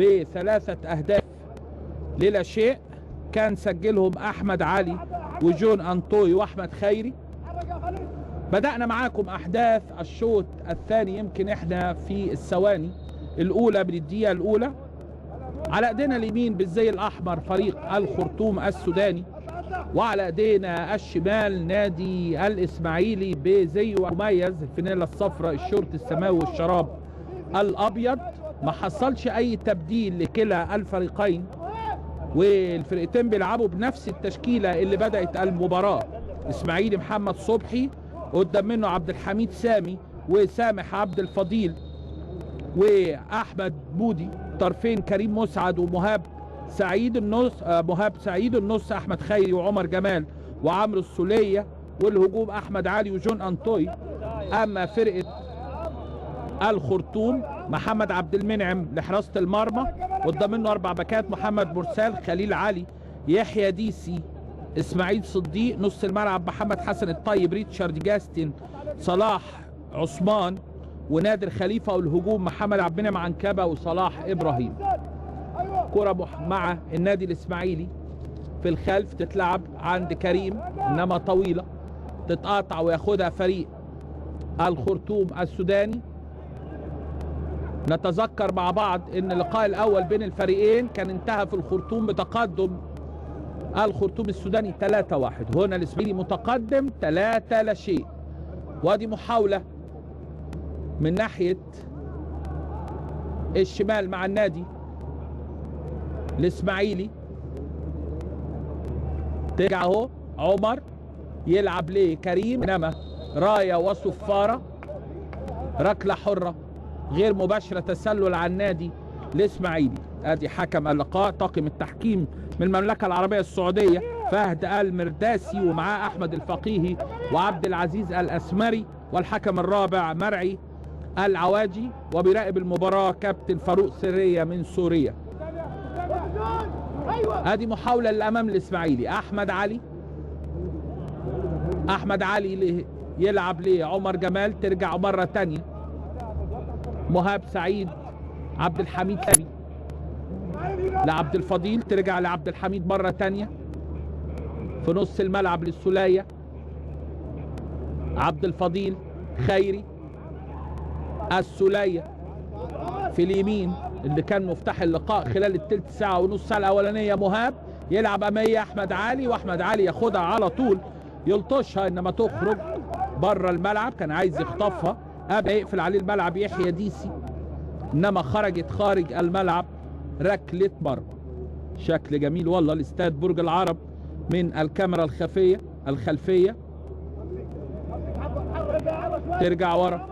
ب3 أهداف للا شيء، كان سجلهم أحمد علي وجون أنطوي وأحمد خيري. بدأنا معاكم أحداث الشوط الثاني، يمكن احنا في الثواني الأولى من الدقيقة الأولى. على ايدينا اليمين بالزي الأحمر فريق الخرطوم السوداني، وعلى ايدينا الشمال نادي الإسماعيلي بزي مميز، الفانيلا الصفراء، الشورت السماوي والشراب الأبيض. ما حصلش أي تبديل لكلا الفريقين، والفرقتين بيلعبوا بنفس التشكيلة اللي بدأت المباراة. إسماعيلي محمد صبحي، قدام منه عبد الحميد سامي وسامح عبد الفضيل واحمد بودي، طرفين كريم مسعد ومهاب سعيد النص احمد خيري وعمر جمال وعمرو السوليه، والهجوم احمد علي وجون انطوي. اما فرقه الخرطوم محمد عبد المنعم لحراسه المرمى، قدام منه 4 باكات، محمد مرسال، خليل علي، يحيى ديسي، اسماعيل صديق. نص الملعب محمد حسن الطيب، ريتشارد جاستن، صلاح عثمان ونادر خليفه. والهجوم محمد عبد المنعم عنكبه وصلاح ابراهيم. كرة مع النادي الاسماعيلي في الخلف، تتلعب عند كريم انما طويله، تتقاطع وياخدها فريق الخرطوم السوداني. نتذكر مع بعض ان اللقاء الاول بين الفريقين كان انتهى في الخرطوم بتقدم الخرطوم السوداني 3-1. هنا الاسماعيلي متقدم 3-0. وادي محاولة من ناحية الشمال مع النادي الاسماعيلي، ترجع اهو عمر يلعب لكريم، انما راية وصفارة، ركلة حرة غير مباشرة، تسلل على النادي الاسماعيلي. ادي حكم اللقاء طاقم التحكيم من المملكة العربية السعودية فهد المرداسي، ومعاه احمد الفقيهي وعبد العزيز الاسمري، والحكم الرابع مرعي العواجي، وبيراقب المباراة كابتن فاروق سرية من سوريا. ادي محاولة للامام الاسماعيلي، احمد علي يلعب لعمر جمال، ترجع مرة تانية مهاب سعيد، عبد الحميد سامي لعبد الفضيل، ترجع لعبد الحميد مرة تانية في نص الملعب للسولية، عبد الفضيل، خيري، السولية في اليمين اللي كان مفتاح اللقاء خلال التلت ساعة ونص ساعة الأولانية. مهاب يلعب أمامية أحمد علي، وأحمد علي ياخدها على طول يلطشها إنما تخرج بره الملعب، كان عايز يخطفها قبل يقفل عليه الملعب يحيى ديسي، إنما خرجت خارج الملعب ركلة مرمى. شكل جميل والله الاستاد برج العرب من الكاميرا الخلفية. ترجع ورا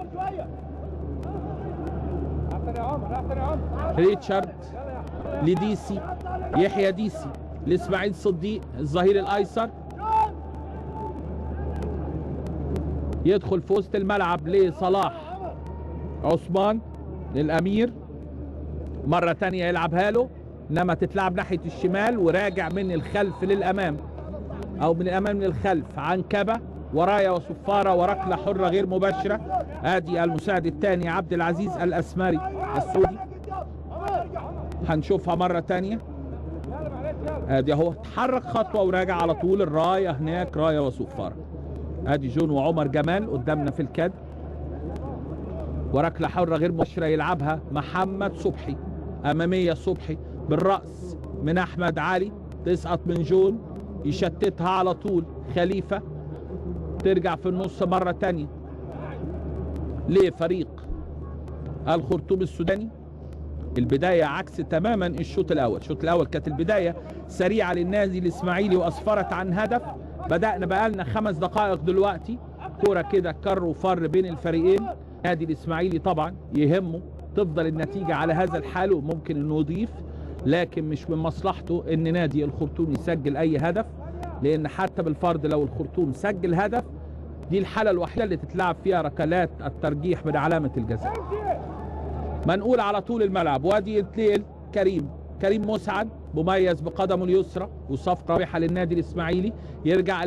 ريتشارد لديسي، يحيى ديسي لاسماعيل صديق الظهير الايسر، يدخل في وسط الملعب لصلاح عثمان للامير، مرة تانية يلعبها له انما تتلعب ناحية الشمال، وراجع من الخلف للامام او من الامام للخلف عنكبة ورايا وصفارة وركلة حرة غير مباشرة. ادي المساعد الثاني عبد العزيز الاسمري السعودي، هنشوفها مرة تانية. ادي اهو اتحرك خطوة وراجع على طول، الراية هناك راية وصفارة. ادي جون وعمر جمال قدامنا في الكادر، وركلة حرة غير مباشرة يلعبها محمد صبحي، امامية صبحي بالرأس من احمد علي، تسقط من جون يشتتها على طول خليفة، ترجع في النص مرة تانية لفريق الخرطوم السوداني. البداية عكس تماما الشوط الأول. الشوط الأول كانت البداية سريعة للنادي الإسماعيلي وأسفرت عن هدف. بدأنا بقالنا 5 دقائق دلوقتي كرة كده كر وفر بين الفريقين. نادي الإسماعيلي طبعا يهمه تفضل النتيجة على هذا الحال، وممكن انه يضيف، لكن مش من مصلحته ان نادي الخرطوم يسجل اي هدف، لان حتى بالفرض لو الخرطوم سجل هدف دي الحالة الوحيدة اللي تتلعب فيها ركلات الترجيح من علامة الجزاء. منقول على طول الملعب، وادي التليل كريم مسعد مميز بقدمه اليسرى، وصفقة رابحة للنادي الاسماعيلي. يرجع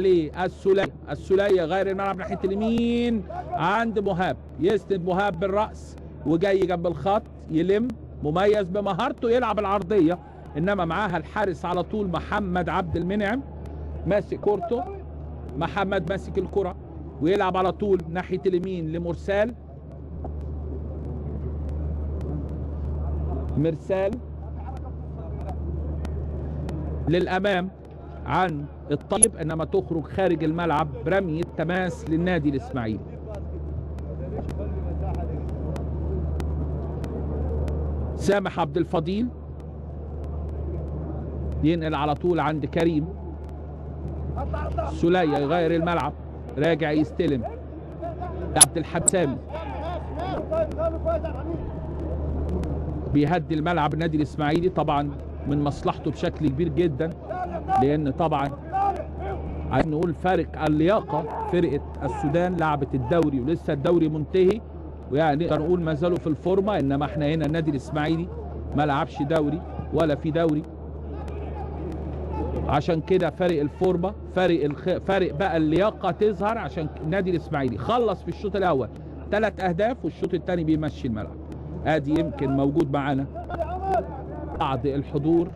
السولية غير الملعب ناحية اليمين عند مهاب، يسند مهاب بالرأس وجاي جنب الخط يلم مميز بمهارته يلعب العرضيه، انما معاها الحارس على طول محمد عبد المنعم ماسك كورته. محمد ماسك الكره ويلعب على طول ناحيه اليمين لمرسال. مرسال للامام عن الطيب، انما تخرج خارج الملعب برمية تماس للنادي الاسماعيلي. سامح عبد الفضيل ينقل على طول عند كريم. سولية يغير الملعب، راجع يستلم عبد الحميد سامي، بيهدي الملعب النادي الاسماعيلي طبعا من مصلحته بشكل كبير جدا، لان طبعا عايز نقول فارق اللياقه. فرقه السودان لعبت الدوري ولسه الدوري منتهي، ويعني نقدر نقول ما زالوا في الفورمه، انما احنا هنا النادي الاسماعيلي ما لعبش دوري ولا في دوري، عشان كده فارق الفورمه فارق بقى اللياقه تظهر. عشان النادي الاسماعيلي خلص في الشوط الاول 3 اهداف والشوط الثاني بيمشي الملعب. ادي يمكن موجود معانا بعض الحضور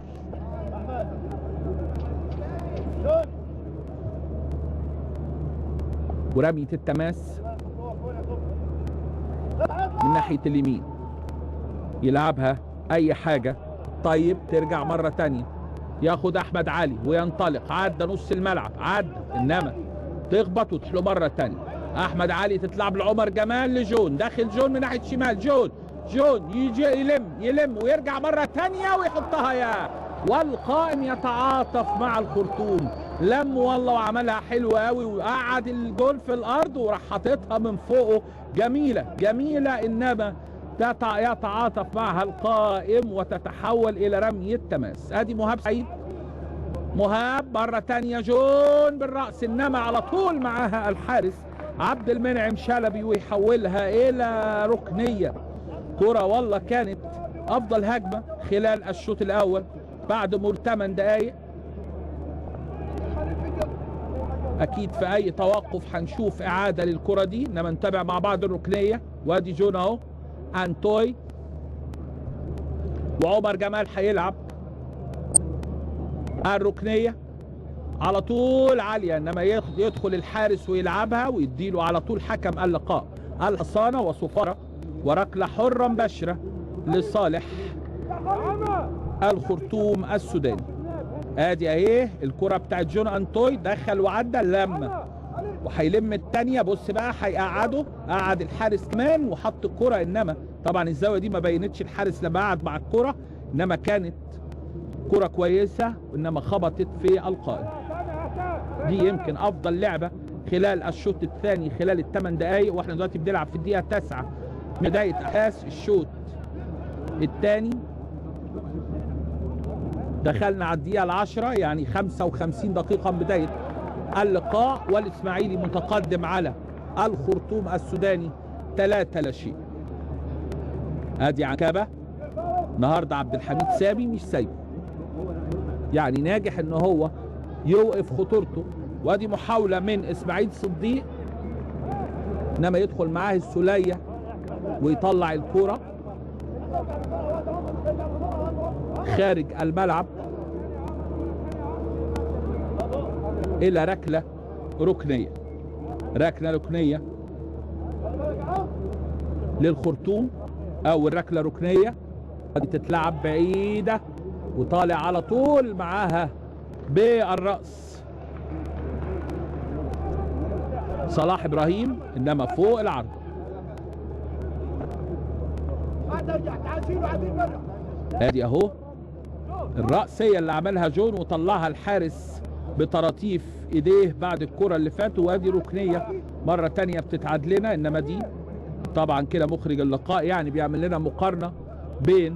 ورمية التماس من ناحية اليمين، يلعبها اي حاجة. طيب ترجع مرة تانية، ياخد احمد علي وينطلق، عدى نص الملعب عدى، انما تخبط وتحله مرة تانية. احمد علي تتلعب لعمر جمال لجون، داخل جون من ناحية شمال، جون يجي يلم ويرجع مرة تانية ويحطها. يا والقائم يتعاطف مع الخرطوم، لم والله وعملها حلوة قوي وقعد الجول في الارض وراح حاططها من فوقه. جميلة انما يتعاطف معها القائم وتتحول الى رمية تماس. ادي مهاب سعيد، مهاب مرة تانية جون بالرأس، انما على طول معاها الحارس عبد المنعم شلبي ويحولها الى ركنية. كرة والله كانت افضل هجمة خلال الشوط الاول بعد مر 8 دقايق. اكيد في اي توقف هنشوف اعادة للكرة دي، انما نتابع مع بعض الركنية. وادي جون اهو، انتوي وعمر جمال هيلعب الركنية على طول عالية، انما يدخل الحارس ويلعبها ويديله على طول حكم اللقاء الحصانة وصفارة، وركلة حرة مباشرة لصالح الخرطوم السوداني. ادي اهي الكرة بتاعت جون انتوي، دخل وعدى لما وهيلم الثانيه. بص بقى هيقعده، قعد الحارس كمان وحط الكرة، انما طبعا الزاويه دي ما بينتش الحارس لما قعد مع الكرة، انما كانت كرة كويسه وانما خبطت في القائم. دي يمكن افضل لعبه خلال الشوط الثاني خلال ال8 دقائق، واحنا دلوقتي بنلعب في الدقيقه 9 من بدايه احداث الشوط الثاني. دخلنا على الدقيقه 10، يعني 55 دقيقه من بدايه اللقاء، والاسماعيلي متقدم على الخرطوم السوداني 3-0. ادي عنكبه النهارده عبد الحميد سامي مش سايبه، يعني ناجح ان هو يوقف خطورته. وادي محاوله من اسماعيل صديق، انما يدخل معاه السولية ويطلع الكرة خارج الملعب الى ركلة ركنية للخرطوم، او الركلة ركنية تتلعب بعيدة وطالع على طول معاها بالرأس صلاح ابراهيم، انما فوق العرض. ادي اهو الرأسية اللي عملها جون وطلعها الحارس بطراطيف ايديه بعد الكرة اللي فاتوا. وادي ركنية مرة تانية بتتعاد لنا، انما دي طبعا كده مخرج اللقاء يعني بيعمل لنا مقارنة بين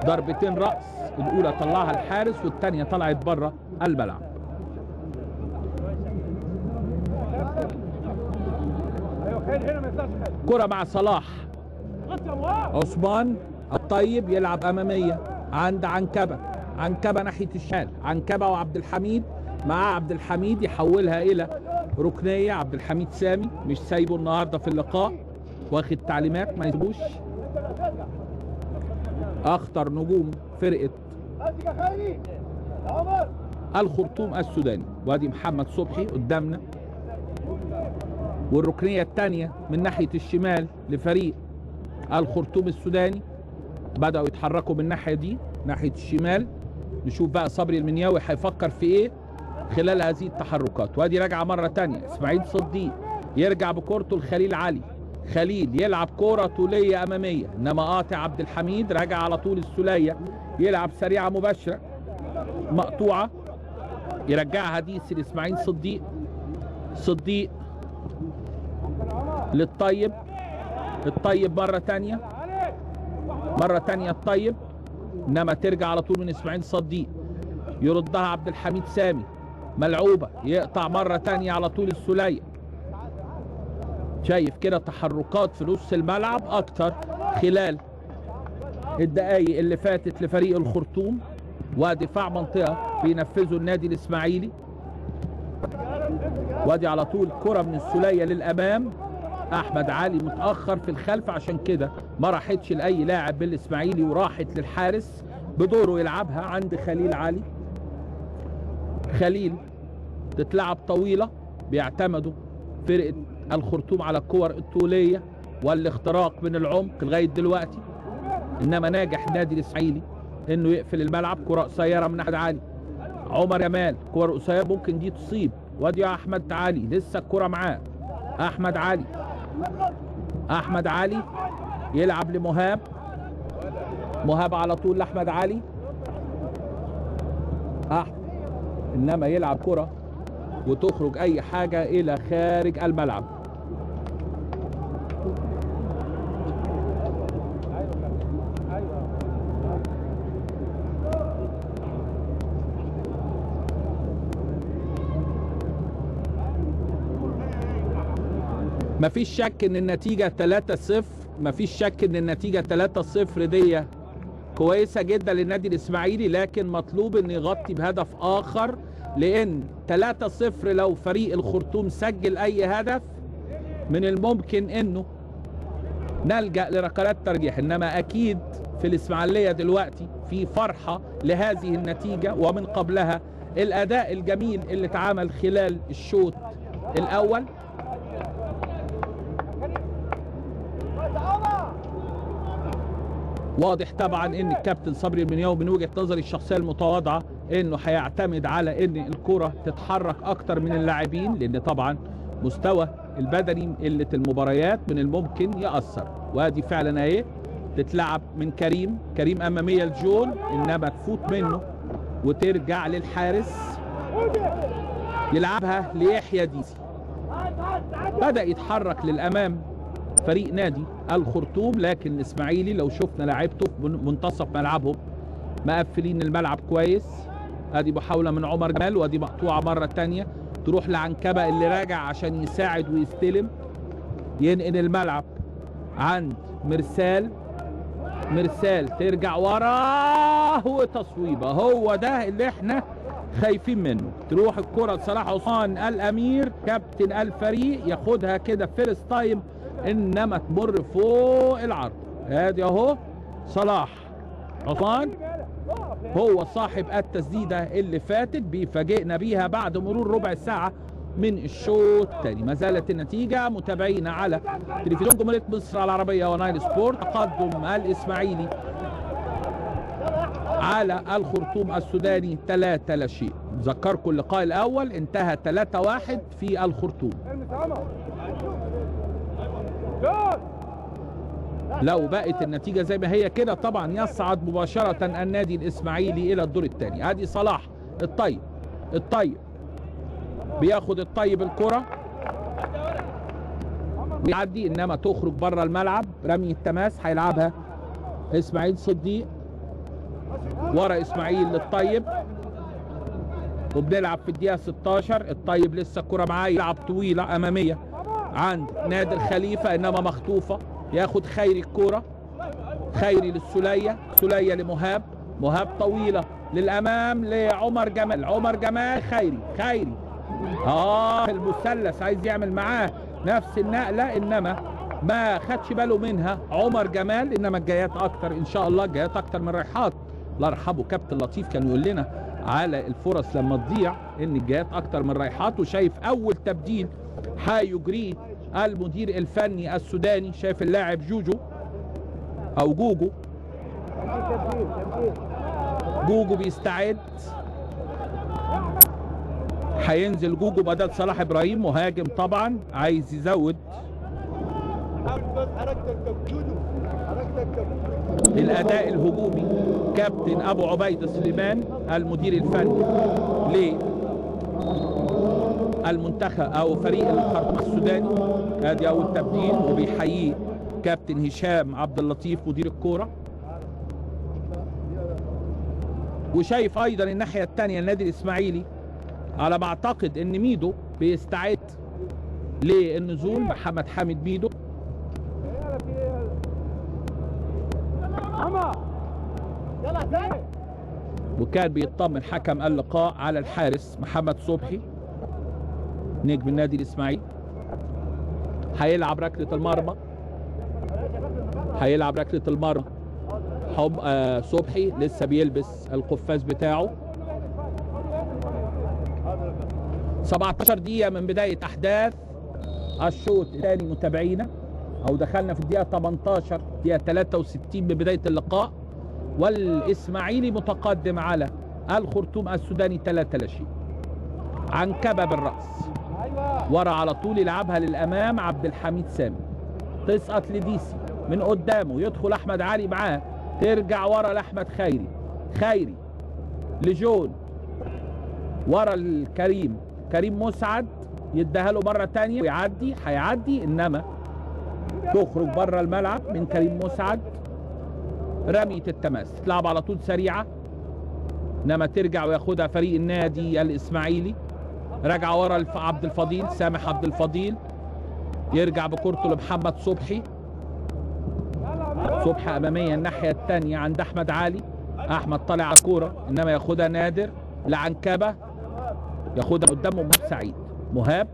ضربتين رأس، الاولى طلعها الحارس والتانية طلعت بره الملعب. كرة مع صلاح عثمان الطيب، يلعب امامية عند عنكبة ناحية الشمال، عنكبة وعبد الحميد مع عبد الحميد يحولها الى ركنية. عبد الحميد سامي مش سايبه النهاردة في اللقاء، واخد تعليمات ما يسيبوش. اخطر نجوم فرقه الخرطوم السوداني. وادي محمد صبحي قدامنا، والركنيه الثانيه من ناحيه الشمال لفريق الخرطوم السوداني. بداوا يتحركوا من الناحيه دي ناحيه الشمال. نشوف بقى صبري المنياوي هيفكر في ايه خلال هذه التحركات. وادي راجعه مره ثانيه اسماعيل صديق، يرجع بكورته لخليل علي. خليل يلعب كوره طوليه اماميه، انما قاطع عبد الحميد. راجع على طول السوليه، يلعب سريعه مباشره مقطوعه، يرجعها ديسي لاسماعيل صديق. صديق للطيب، الطيب مره ثانيه، مره ثانيه الطيب، انما ترجع على طول من اسماعيل صديق. يردها عبد الحميد سامي، ملعوبه، يقطع مره ثانيه على طول السوليه. شايف كده تحركات في نص الملعب اكتر خلال الدقايق اللي فاتت لفريق الخرطوم. ودفاع منطقه بينفذه النادي الاسماعيلي. وادي على طول كره من السوليه للامام. احمد علي متاخر في الخلف، عشان كده ما راحتش لاي لاعب بالاسماعيلي وراحت للحارس بدوره يلعبها عند خليل علي. خليل تتلعب طويله، بيعتمدوا فرقه الخرطوم على الكور الطوليه والاختراق من العمق لغايه دلوقتي، انما ناجح النادي الاسماعيلي انه يقفل الملعب. كره قصيره من احمد علي. عمر جمال كره قصيره ممكن دي تصيب. وادي احمد علي لسه الكره معاه. احمد علي، احمد علي يلعب لمهاب. مهاب على طول لاحمد علي. انما يلعب كره وتخرج اي حاجه الى خارج الملعب. مفيش شك ان النتيجه 3-0، مفيش شك ان النتيجه 3-0 دي كويسه جدا للنادي الاسماعيلي، لكن مطلوب ان يغطي بهدف اخر، لان 3-0 لو فريق الخرطوم سجل اي هدف من الممكن انه نلجأ لركلات ترجيح. انما اكيد في الاسماعيليه دلوقتي في فرحه لهذه النتيجه، ومن قبلها الاداء الجميل اللي اتعمل خلال الشوط الاول. واضح طبعا ان الكابتن صبري المنياوي من وجهه نظري الشخصيه المتواضعه انه هيعتمد على ان الكره تتحرك اكتر من اللاعبين، لان طبعا مستوى البدني قله المباريات من الممكن ياثر. وادي فعلا اهي تتلعب من كريم اماميه الجول، انما تفوت منه وترجع للحارس يلعبها ليحيى ديسي. بدا يتحرك للامام فريق نادي الخرطوم، لكن الاسماعيلي لو شفنا لعيبته في منتصف ملعبهم مقفلين الملعب كويس. ادي محاوله من عمر جمال، وادي مقطوعه مره ثانيه تروح لعنكبه اللي راجع عشان يساعد ويستلم. ينقل الملعب عند مرسال، مرسال ترجع وراه وتصويبه. هو ده اللي احنا خايفين منه. تروح الكره لصلاح عثمان الامير كابتن الفريق، ياخدها كده فيرست تايم، انما تمر فوق العرض. ادي اهو صلاح عثمان هو صاحب التسديده اللي فاتت، بيفاجئنا بيها بعد مرور ربع ساعه من الشوط الثاني. ما زالت النتيجه متابعينا على تلفزيون جمهوريه مصر العربيه ونايل سبورت. تقدم الاسماعيلي على الخرطوم السوداني 3-0. نذكركم اللقاء الاول انتهى 3-1 في الخرطوم. لو بقت النتيجة زي ما هي كده طبعا يصعد مباشرة النادي الإسماعيلي إلى الدور الثاني. ادي صلاح الطيب، الطيب بياخد الطيب الكرة ويعدي، انما تخرج بره الملعب. رمي التماس هيلعبها اسماعيل صديق ورا اسماعيل للطيب، وبنلعب في الدقيقة 16. الطيب لسه الكرة معاه، يلعب طويلة أمامية عند نادر خليفة انما مخطوفة. ياخد خيري الكرة، خيري للسولية، سولية لمهاب، مهاب طويلة للأمام لعمر جمال، عمر جمال خيري، خيري المثلث عايز يعمل معاه نفس النقلة، انما ما خدش باله منها عمر جمال، انما الجايات اكتر ان شاء الله، الجايات اكتر من رايحات. الله يرحمه كابتن لطيف كان يقول لنا على الفرص لما تضيع ان الجايات اكتر من رايحات. وشايف اول تبديل هيجريه المدير الفني السوداني، شايف اللاعب جوجو او جوجو بيستعد. هينزل جوجو بدل صلاح ابراهيم، مهاجم طبعا عايز يزود الاداء الهجومي. كابتن ابو عبيد سليمان المدير الفني للمنتخب او فريق الخرطوم السوداني، ادي اول تبديل وبيحييه كابتن هشام عبد اللطيف مدير الكوره. وشايف ايضا الناحيه الثانيه النادي الاسماعيلي على ما اعتقد ان ميدو بيستعد للنزول، محمد حامد ميدو. وكان بيطمن حكم اللقاء على الحارس محمد صبحي نجم النادي الاسماعيلي. هيلعب ركله المرمى، صبحي لسه بيلبس القفاز بتاعه. 17 دقيقة من بداية أحداث الشوط الثاني متابعينا، أو دخلنا في الدقيقة 18 دقيقة 63 من بداية اللقاء، والإسماعيلي متقدم على الخرطوم السوداني 3-0. عنكبة بالرأس ورا على طول، يلعبها للأمام عبد الحميد سامي، تسقط لديسي من قدامه، يدخل أحمد علي معاه، ترجع ورا لأحمد خيري لجون ورا الكريم مسعد، يديها له مرة تانية ويعدي، هيعدي انما تخرج بره الملعب من كريم مسعد. رمية التماس تلعب على طول سريعة، انما ترجع وياخدها فريق النادي الاسماعيلي. رجع ورا عبد الفضيل، سامح عبد الفضيل، يرجع بكورته لمحمد صبحي امامية الناحية الثانية عند احمد علي. احمد طالع على الكورة انما ياخدها نادر لعنكبة، ياخدها قدامه مهاب سعيد. مهاب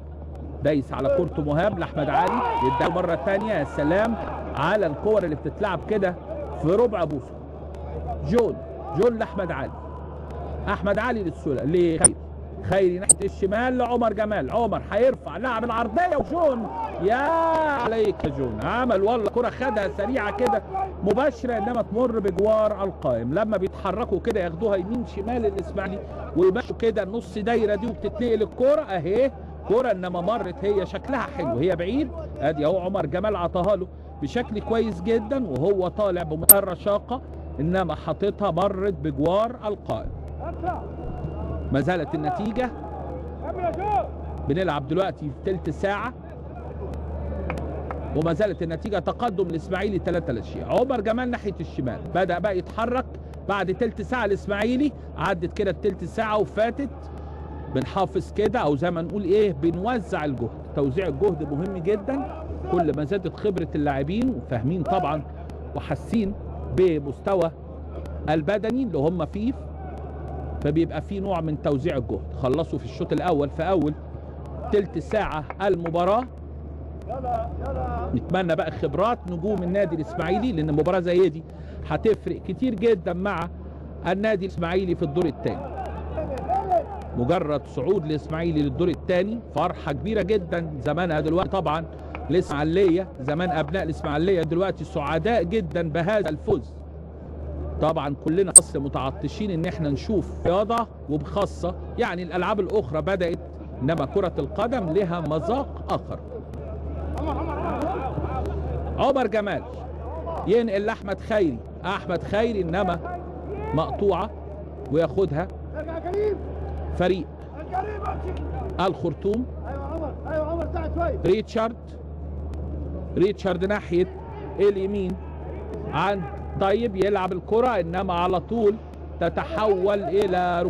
دايس على كورته، مهاب لاحمد علي، يديها مرة ثانية. يا سلام على الكور اللي بتتلعب كده في ربع بوصة. جون لاحمد علي، احمد علي للسولة خيري ناحية الشمال لعمر جمال. عمر هيرفع، لعب العرضية وجون. يا عليك يا جون، عمل والله كرة خدها سريعة كده مباشرة، انما تمر بجوار القائم. لما بيتحركوا كده ياخدوها يمين شمال الاسماعيلي ويمشوا كده النص دايرة دي وبتتنقل الكرة اهي كرة، انما مرت هي شكلها حلو، هي بعيد. ادي اهو عمر جمال عطاها له بشكل كويس جدا وهو طالع بمنتهى الرشاقة، انما حاططها مرت بجوار القائم. ما زالت النتيجة، بنلعب دلوقتي في تلت ساعة وما زالت النتيجة تقدم الاسماعيلي 3-0. عمر جمال ناحية الشمال بدأ بقى يتحرك بعد تلت ساعة. الاسماعيلي عدت كده التلت ساعة وفاتت، بنحافظ كده او زي ما نقول ايه، بنوزع الجهد. توزيع الجهد مهم جدا، كل ما زادت خبرة اللاعبين وفاهمين طبعا وحاسين بمستوى البدني اللي هم فيه، فبيبقى في نوع من توزيع الجهد. خلصوا في الشوط الاول في اول تلت ساعة المباراة. نتمنى بقى خبرات نجوم النادي الاسماعيلي، لان مباراة زي دي هتفرق كتير جدا مع النادي الاسماعيلي في الدور الثاني. مجرد صعود الاسماعيلي للدور الثاني فرحة كبيرة جدا. زمانها دلوقتي طبعا الاسماعيلية، زمان ابناء الاسماعيلية دلوقتي سعداء جدا بهذا الفوز. طبعا كلنا اصلا متعطشين ان احنا نشوف رياضة، وبخاصة يعني الالعاب الاخرى بدأت، انما كرة القدم لها مذاق اخر. عمر جمال ينقل لاحمد خيري، انما مقطوعة وياخدها فريق الخرطوم. ريتشارد ناحية اليمين عند طيب، يلعب الكرة انما على طول تتحول الى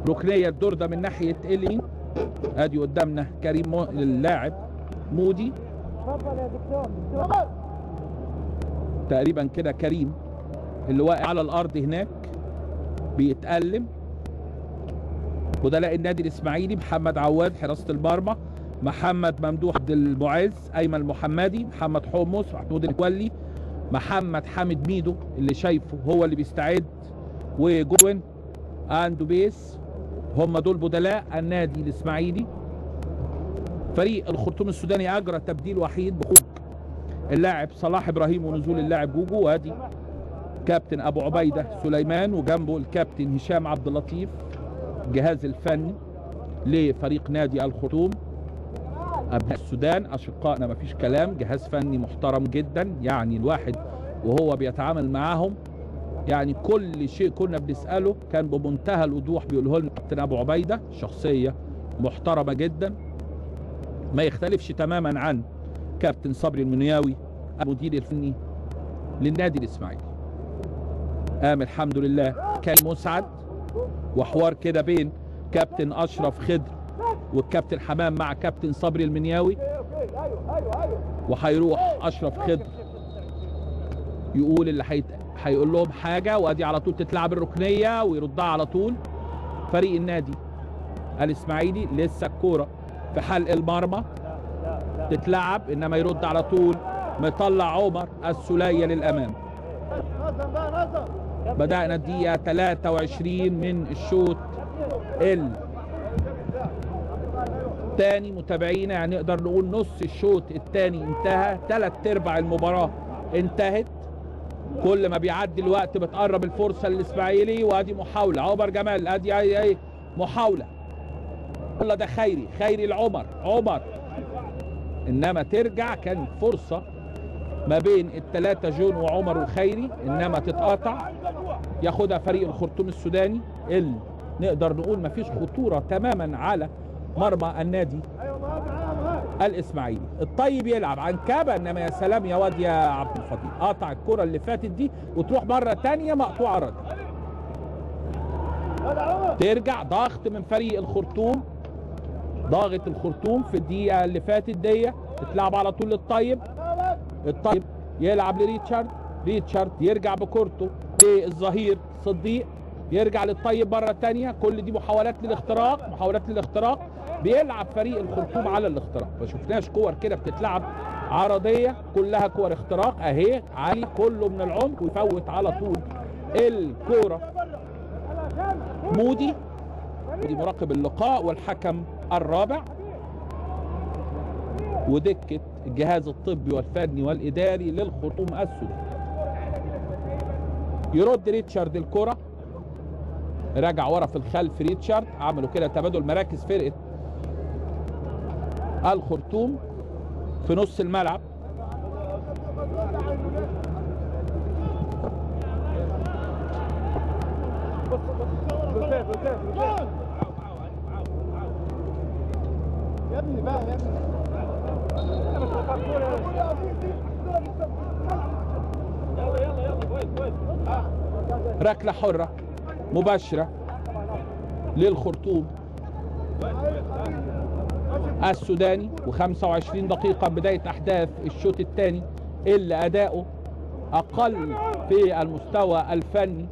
ركنية الدور ده من ناحية اليمين. ادي قدامنا كريم اللاعب مودي تقريبا كده، كريم اللي واقع على الارض هناك بيتألم. وده لاقي النادي الاسماعيلي محمد عواد حراسة المرمى محمد ممدوح عبد المعز، ايمن المحمدي، محمد حمص، محمود المتولي، محمد حامد ميدو اللي شايفه هو اللي بيستعد، وجوين اندو بيس. هم دول بدلاء النادي الاسماعيلي. فريق الخرطوم السوداني اجرى تبديل وحيد بخروج اللاعب صلاح ابراهيم ونزول اللاعب جوجو، وادي كابتن ابو عبيده سليمان وجنبه الكابتن هشام عبد اللطيف، الجهاز الفني لفريق نادي الخرطوم. ابناء السودان اشقائنا مفيش كلام، جهاز فني محترم جدا، يعني الواحد وهو بيتعامل معاهم يعني كل شيء كنا بنساله كان بمنتهى الوضوح بيقوله لنا كابتن ابو عبيده، شخصيه محترمه جدا ما يختلفش تماما عن كابتن صبري المنياوي المدير الفني للنادي الاسماعيلي. قام الحمد لله كان مسعد وحوار كده بين كابتن اشرف خضر والكابتن حمام مع كابتن صبري المنياوي، وهيروح اشرف خضر يقول اللي هيقول لهم حاجه، وادي على طول تتلعب الركنيه ويردها على طول فريق النادي الاسماعيلي. لسه الكوره في حلق المرمى تتلعب، انما يرد على طول مطلع عمر السولية للامام. بدأنا الدقيقة 23 من الشوط الثاني متابعينا، يعني نقدر نقول نص الشوط الثاني انتهى، 3/4 المباراة انتهت. كل ما بيعدي الوقت بتقرب الفرصة للاسماعيلي، وادي محاولة عمر جمال، ادي محاولة، والله ده خيري العمر عمر، انما ترجع. كان فرصة ما بين الثلاثة جون وعمر وخيري، انما تتقاطع ياخدها فريق الخرطوم السوداني اللي نقدر نقول مفيش خطورة تماما على مرمى النادي الاسماعيلي. الطيب يلعب عن كابة، انما يا سلام يا واد يا عبد الفضيل، قاطع الكرة اللي فاتت دي وتروح مرة تانية مقطوعة ردي. ترجع ضغط من فريق الخرطوم، ضاغط الخرطوم في الدقيقة اللي فاتت دي، تتلعب على طول للطيب، الطيب يلعب لريتشارد يرجع بكورته للظهير صديق، يرجع للطيب مرة تانية. كل دي محاولات للاختراق، بيلعب فريق الخرطوم على الاختراق. ما شفناش كور كده بتتلعب عرضية، كلها كور اختراق اهي، علي كله من العمق ويفوت على طول الكورة. مودي مراقب اللقاء والحكم الرابع، ودكة الجهاز الطبي والفني والإداري للخرطوم السوداني. يرد ريتشارد الكرة، راجع ورا في الخلف ريتشارد، عملوا كده تبادل مراكز فرقة الخرطوم في نص الملعب. يا ابني بقى يا ابني يلا كويس. ركلة حرة مباشرة للخرطوم السوداني، و25 دقيقة بداية أحداث الشوط الثاني اللي أداؤه أقل في المستوى الفني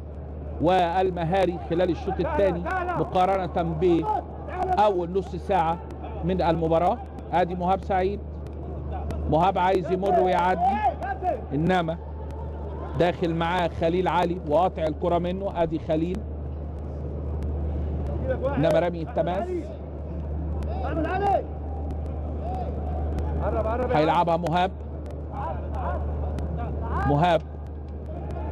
والمهاري خلال الشوط الثاني مقارنة بأول نص ساعة من المباراة. ادي مهاب سعيد، مهاب عايز يمر ويعدي، انما داخل معاه خليل علي وقاطع الكرة منه، ادي خليل، انما رمي التماس هيلعبها مهاب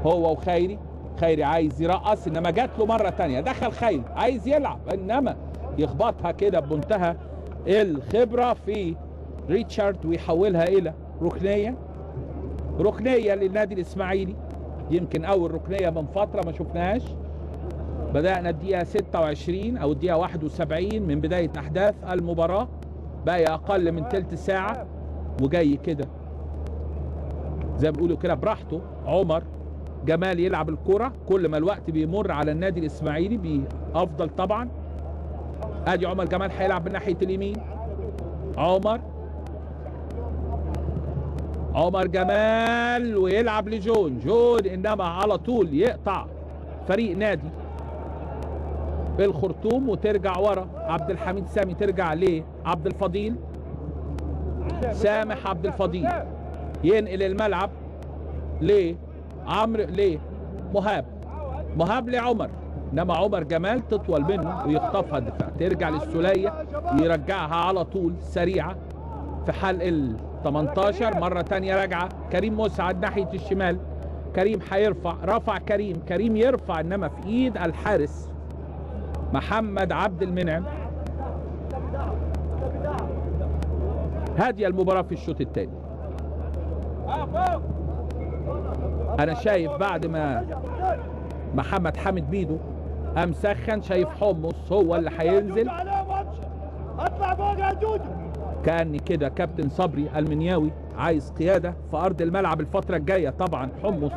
هو وخيري. خيري عايز يرقص، انما جات له مرة تانية، دخل خيري عايز يلعب، انما يخبطها كده بمنتهى الخبرة في ريتشارد ويحولها الى ركنية للنادي الاسماعيلي. يمكن اول ركنية من فترة ما شفناهاش. بدأنا الدقيقة 26 او الدقيقة 71 من بداية احداث المباراة، بقى اقل من تلت ساعة، وجاي كده زي ما بيقولوا كده براحته عمر جمال يلعب الكرة. كل ما الوقت بيمر على النادي الاسماعيلي بافضل طبعا. ادي عمر جمال هيلعب من ناحية اليمين، عمر جمال ويلعب لجون، انما على طول يقطع فريق نادي الخرطوم، وترجع ورا عبد الحميد سامي، ترجع لعبد الفضيل سامح عبد الفضيل ينقل الملعب مهاب لعمر، انما عمر جمال تطول منه ويخطفها الدفاع، ترجع للسولية يرجعها على طول سريعة في حلق ال 18. مرة تانية راجعة كريم مسعد ناحية الشمال، كريم رفع كريم يرفع، انما في ايد الحارس محمد عبد المنعم. هادية المباراة في الشوط الثاني. انا شايف بعد ما محمد حامد ميدو قام سخن، شايف حمص هو اللي هينزل. كأن كده كابتن صبري المنياوي عايز قيادة في ارض الملعب الفترة الجاية. طبعا حمص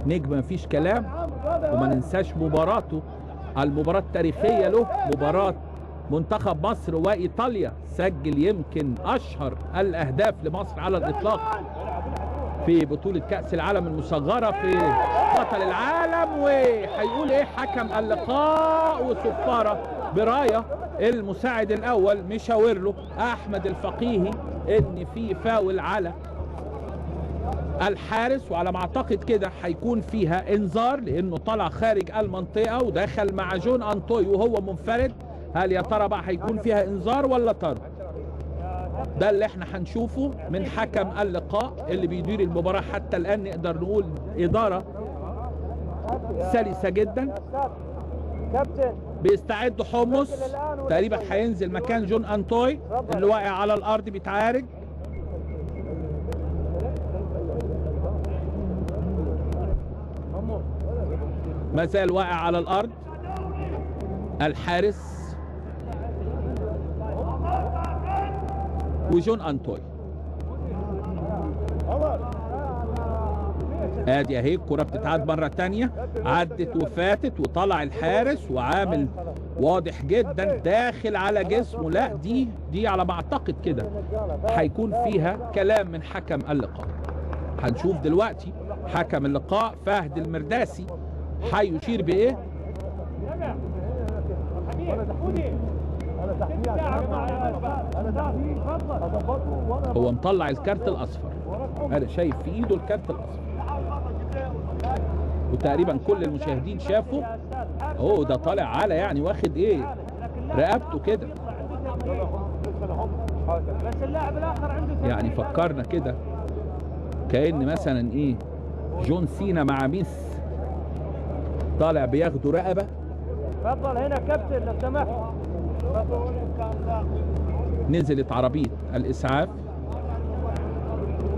نجم مفيش كلام، وما ننساش مباراته، المباراة التاريخية له، مباراة منتخب مصر وايطاليا، سجل يمكن اشهر الاهداف لمصر على الاطلاق في بطولة كأس العالم المصغرة في بطل العالم. وهيقول ايه حكم اللقاء؟ وصفارة براية المساعد الاول مشاور له احمد الفقيهي ان في فاول على الحارس، وعلى ما اعتقد كده هيكون فيها انذار لانه طلع خارج المنطقة ودخل مع جون انطوي وهو منفرد. هل يا ترى بقى هيكون فيها انذار ولا طرد؟ ده اللي احنا هنشوفه من حكم اللقاء اللي بيدير المباراة حتى الان. نقدر نقول ادارة سلسة جدا. بيستعد حمص تقريبا هينزل مكان جون انطوي اللي واقع على الارض بيتعارج. ما زال واقع على الارض الحارس وجون انطوي. ادي اهي الكرة بتتعاد مرة تانية، عدت وفاتت وطلع الحارس وعامل واضح جدا داخل على جسمه. لا دي على ما اعتقد كده هيكون فيها كلام من حكم اللقاء. هنشوف دلوقتي حكم اللقاء فهد المرداسي هيشير بايه. هو مطلع الكارت الاصفر، انا شايف في ايده الكارت الاصفر، وتقريبا كل المشاهدين شافوا. اوه ده طالع على يعني واخد ايه رقبته كده، يعني فكرنا كده كأن مثلا ايه جون سينا مع ميس طالع بياخدوا رقبة. اتفضل هنا كابتن لو سمحت. نزلت عربية الإسعاف.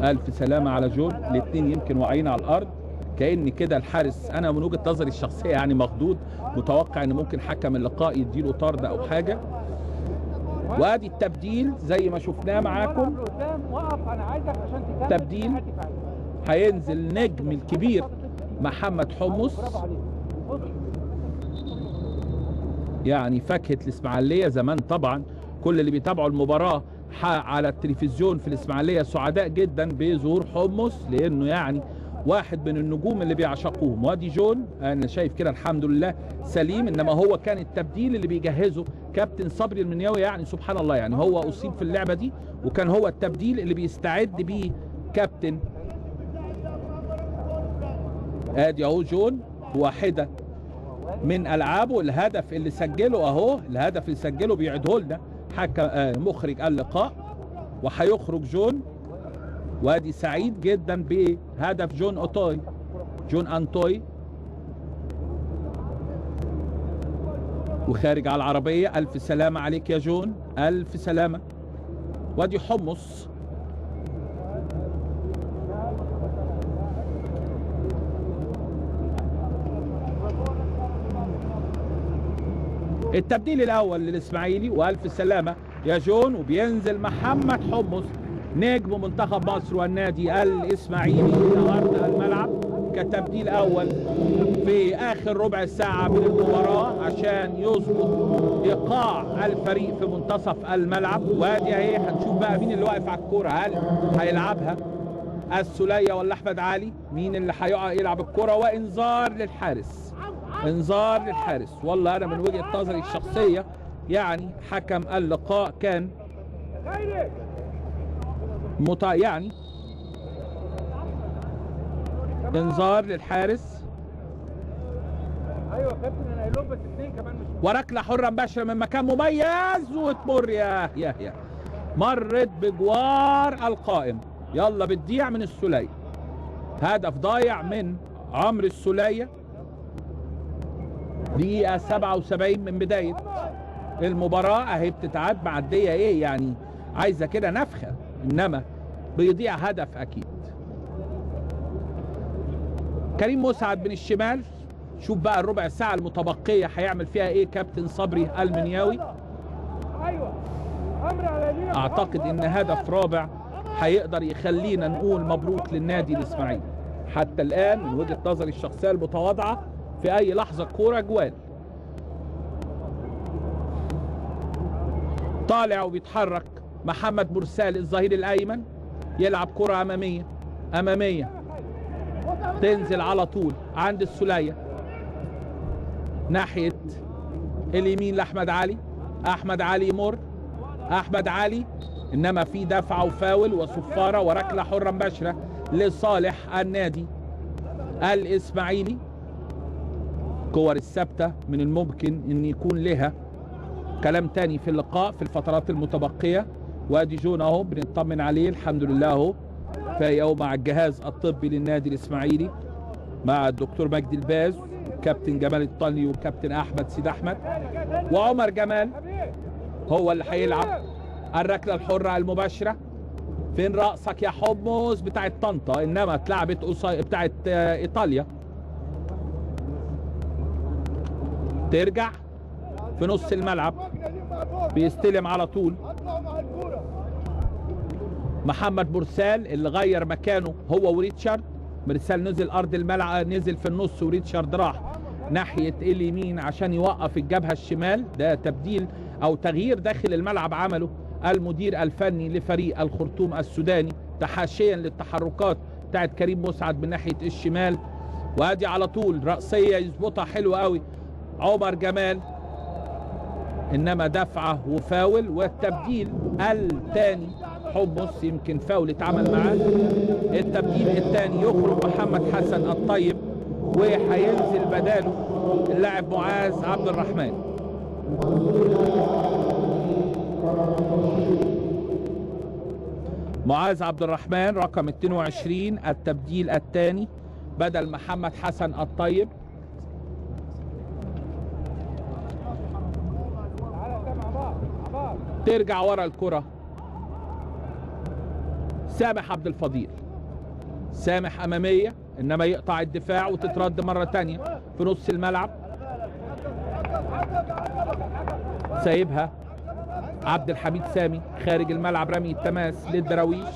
ألف سلامة على جون، الاتنين يمكن واقعين على الأرض. كأن كده الحارس، أنا من وجهة نظري الشخصية يعني مخضوض، متوقع إن ممكن حكم اللقاء يديله طرد أو حاجة. وادي التبديل زي ما شفناه معاكم. تبديل هينزل نجم الكبير محمد حمص، يعني فاكهة الإسماعيلية زمان. طبعا كل اللي بيتابعوا المباراة على التلفزيون في الإسماعيلية سعداء جدا بظهور حمص، لأنه يعني واحد من النجوم اللي بيعشقوهم. وادي جون أنا شايف كده الحمد لله سليم، إنما هو كان التبديل اللي بيجهزه كابتن صبري المنياوي. يعني سبحان الله، يعني هو أصيب في اللعبة دي وكان هو التبديل اللي بيستعد بيه كابتن. ادي اهو جون واحدة من العابه. الهدف اللي سجله اهو، الهدف اللي سجله بيعيده لنا حكم مخرج اللقاء، وهيخرج جون. وادي سعيد جدا بهدف جون انطوي وخارج على العربية. الف سلامة عليك يا جون، الف سلامة. وادي حمص التبديل الاول للاسماعيلي. والف سلامة يا جون. وبينزل محمد حمص نجم منتخب مصر والنادي الاسماعيلي الى ارض الملعب كتبديل اول في اخر ربع ساعة من المباراة عشان يظبط ايقاع الفريق في منتصف الملعب. وادي اهي هنشوف بقى مين اللي واقف على الكرة، هل هيلعبها السولية ولا احمد علي؟ مين اللي هيقع يلعب الكرة؟ وانذار للحارس، انذار للحارس. والله انا من وجهة نظري الشخصية يعني حكم اللقاء كان يعني انذار للحارس. ايوه يا كابتن انا قايل لهم بس اثنين كمان مش وركله حره مباشره من مكان مميز وتمر يا مرت بجوار القائم. يلا بتضيع من السولية. هدف ضايع من عمرو السولية. دقيقة 77 من بداية المباراة اهي بتتعاد معدية ايه يعني عايزة كده نفخة، انما بيضيع هدف اكيد. كريم مسعد من الشمال. شوف بقى الربع ساعة المتبقية هيعمل فيها ايه كابتن صبري المنياوي. ايوه امر على يمينك. اعتقد ان هدف رابع هيقدر يخلينا نقول مبروك للنادي الاسماعيلي. حتى الان من وجهة نظري الشخصية المتواضعة في اي لحظة كورة جوال. طالع وبيتحرك محمد مرسال الظهير الايمن، يلعب كرة امامية تنزل على طول عند السولية ناحية اليمين لاحمد علي. احمد علي يمر، احمد علي انما في دفعة وفاول وصفارة وركلة حرة مباشرة لصالح النادي الاسماعيلي. كور الثابتة من الممكن ان يكون لها كلام تاني في اللقاء في الفترات المتبقية. وادي جون اهو بنطمن عليه الحمد لله اهو فايقه مع الجهاز الطبي للنادي الاسماعيلي مع الدكتور مجدي الباز كابتن جمال الطلي وكابتن احمد سيد احمد وعمر جمال هو اللي هيلعب الركله الحره المباشره. فين راسك يا حمص بتاعت طنطا، انما اتلعبت بتاعت ايطاليا. ترجع في نص الملعب بيستلم على طول محمد مرسال اللي غير مكانه هو وريتشارد. مرسال نزل ارض الملعب، نزل في النص وريتشارد راح ناحيه اليمين عشان يوقف الجبهه الشمال. ده تبديل او تغيير داخل الملعب عمله المدير الفني لفريق الخرطوم السوداني تحاشيا للتحركات بتاعت كريم مسعد من ناحيه الشمال. وادي على طول رأسيه يظبطها حلو قوي عمر جمال، انما دفعه وفاول. والتبديل الثاني حمص يمكن فاول اتعمل معاه. التبديل الثاني يخرج محمد حسن الطيب وهينزل بداله اللاعب معاذ عبد الرحمن. معاذ عبد الرحمن رقم 22 التبديل الثاني بدل محمد حسن الطيب. ترجع ورا الكرة سامح عبد الفضيل. سامح امامية انما يقطع الدفاع وتترد مرة تانية في نص الملعب. سايبها عبد الحميد سامي خارج الملعب رمي التماس للدراويش.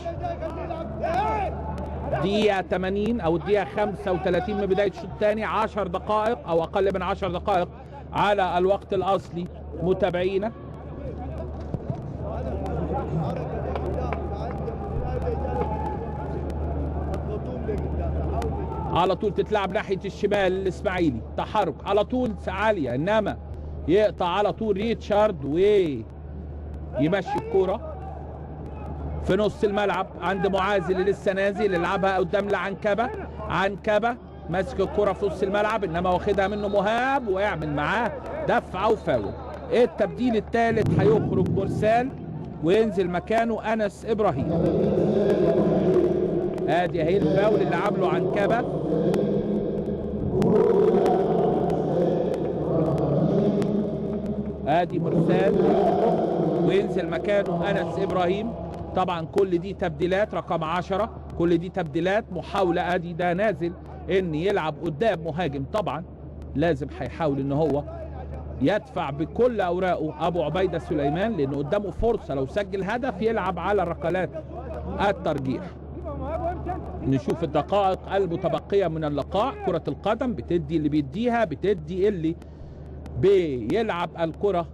دقيقة 80 او الدقيقة 35 من بداية الشوط الثاني. 10 دقائق او اقل من 10 دقائق على الوقت الاصلي متابعينا. على طول تتلعب ناحية الشمال الاسماعيلي. تحرك على طول عالية انما يقطع على طول ريتشارد ويمشي الكرة في نص الملعب عند معاذ اللي لسه نازل يلعبها قدام لعنكبة. عنكبة ماسك الكرة في نص الملعب انما واخدها منه مهاب ويعمل معاه دفعة وفاول. التبديل الثالث هيخرج مرسال وينزل مكانه انس ابراهيم. ادي اهي الفاول اللي عامله عنكبة. ادي مرسال وينزل مكانه انس ابراهيم. طبعا كل دي تبديلات رقم 10 كل دي تبديلات محاولة. ادي ده نازل ان يلعب قدام مهاجم طبعا لازم هيحاول ان هو يدفع بكل اوراقه ابو عبيدة سليمان لان قدامه فرصة لو سجل هدف يلعب على ركلات الترجيح. نشوف الدقائق المتبقية من اللقاء. كرة القدم بتدي اللي بيديها بتدي اللي بيلعب الكرة